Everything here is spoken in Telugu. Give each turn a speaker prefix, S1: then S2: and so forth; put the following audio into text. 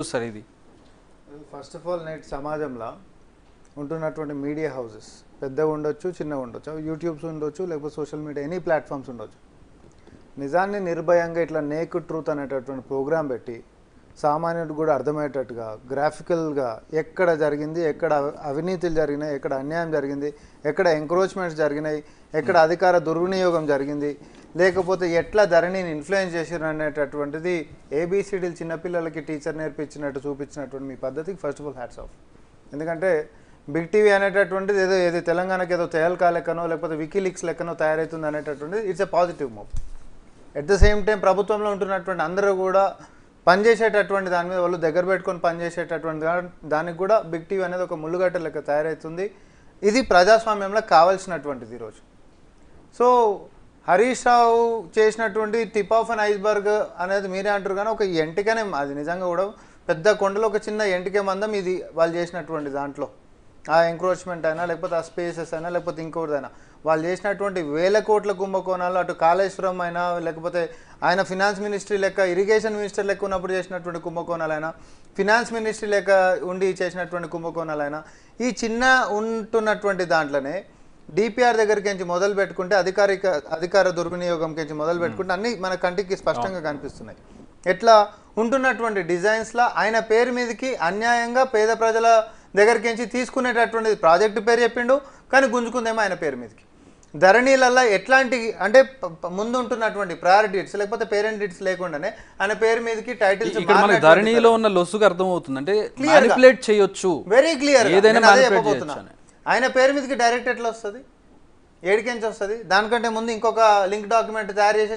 S1: సార్ ఇది
S2: ఫస్ట్ ఆఫ్ ఆల్ నేటి సమాజంలో ఉంటున్నటువంటి మీడియా హౌసెస్ పెద్దగా ఉండొచ్చు, చిన్నగా ఉండొచ్చు, యూట్యూబ్స్ ఉండొచ్చు, లేకపోతే సోషల్ మీడియా ఎనీ ప్లాట్ఫామ్స్ ఉండొచ్చు. నిజాన్ని నిర్భయంగా ఇట్లా నేక్ ట్రూత్ అనేటటువంటి ప్రోగ్రాం పెట్టి సామాన్యుడు కూడా అర్థమయ్యేటట్టుగా గ్రాఫికల్గా ఎక్కడ జరిగింది, ఎక్కడ అవినీతులు జరిగినాయి, ఎక్కడ అన్యాయం జరిగింది, ఎక్కడ ఎంక్రోచ్మెంట్స్ జరిగినాయి, ఎక్కడ అధికార దుర్వినియోగం జరిగింది, లేకపోతే ఎట్లా ధరణిని ఇన్ఫ్లుయెన్స్ చేసారు అనేటటువంటిది ఏబిసిడీలు చిన్నపిల్లలకి టీచర్ నేర్పించినట్టు చూపించినటువంటి మీ పద్ధతికి first of all hats off. ఎందుకంటే బిగ్ టీవీ అనేటటువంటిది ఏది తెలంగాణకి ఏదో తేల్కా లెక్కనో లేకపోతే వికీలీక్స్ లెక్కనో తయారవుతుంది అనేటటువంటిది it's a positive move. At the same time ప్రభుత్వంలో ఉంటున్నటువంటి అందరూ కూడా పనిచేసేటటువంటి దాని మీద వాళ్ళు దగ్గర పెట్టుకొని పనిచేసేటటువంటి దానికి కూడా బిగ్ టీవీ అనేది ఒక ముళ్ళుగట్ట లెక్క తయారవుతుంది. ఇది ప్రజాస్వామ్యంలో కావాల్సినటువంటిది ఈరోజు. సో హరీష్ రావు చేసినటువంటి టిప్ ఆఫ్ అన్ ఐస్బర్గ్ అనేది మీరే అంటారు, కానీ ఒక ఎంటికనే అది నిజంగా కూడా పెద్ద కొండలో ఒక చిన్న ఎంటికే మందం ఇది వాళ్ళు చేసినటువంటి దాంట్లో. ఆ ఎంక్రోచ్మెంట్ అయినా లేకపోతే ఆ స్పేసెస్ అయినా లేకపోతే ఇంకోటిదైనా వాళ్ళు చేసినటువంటి వేల కోట్ల కుంభకోణాలు, అటు కాళేశ్వరం అయినా లేకపోతే ఆయన ఫినాన్స్ మినిస్ట్రీ లెక్క ఇరిగేషన్ మినిస్టర్ లెక్క ఉన్నప్పుడు చేసినటువంటి కుంభకోణాలైనా, ఫినాన్స్ మినిస్ట్రీ లెక్క ఉండి చేసినటువంటి కుంభకోణాలైనా, ఈ చిన్న ఉంటున్నటువంటి దాంట్లోనే డిపిఆర్ దగ్గరికి నుంచి మొదలు పెట్టుకుంటే అధికార దుర్వినియోగంకి మొదలు పెట్టుకుంటే అన్నీ మన కంటికి స్పష్టంగా కనిపిస్తున్నాయి. ఎట్లా ఉంటున్నటువంటి డిజైన్స్లో ఆయన పేరు మీదకి అన్యాయంగా పేద ప్రజల దగ్గరికి తీసుకునేటటువంటి ప్రాజెక్టు పేరు చెప్పిండు, కానీ గుంజుకుందేమో ఆయన పేరు మీదకి. ధరణిలల్లో ఎట్లాంటి అంటే ముందు ఉంటున్నటువంటి ప్రయారిటీస్ లేకపోతే పేరెంట్ డీట్స్ లేకుండానే ఆయన పేరు మీదకి టైటిల్స్
S1: ధరణిలో ఉన్న లొసుగు అర్థమవుతుంది. అంటే మానిపులేట్ చేయొచ్చు,
S2: వెరీ క్లియర్.
S1: ఏదైనా
S2: ఆయన పేరు మీదకి డైరెక్ట్ ఎట్లా వస్తుంది, ఏడికెంచి వస్తుంది? దానికంటే ముందు ఇంకొక లింక్ డాక్యుమెంట్ తయారు చేసి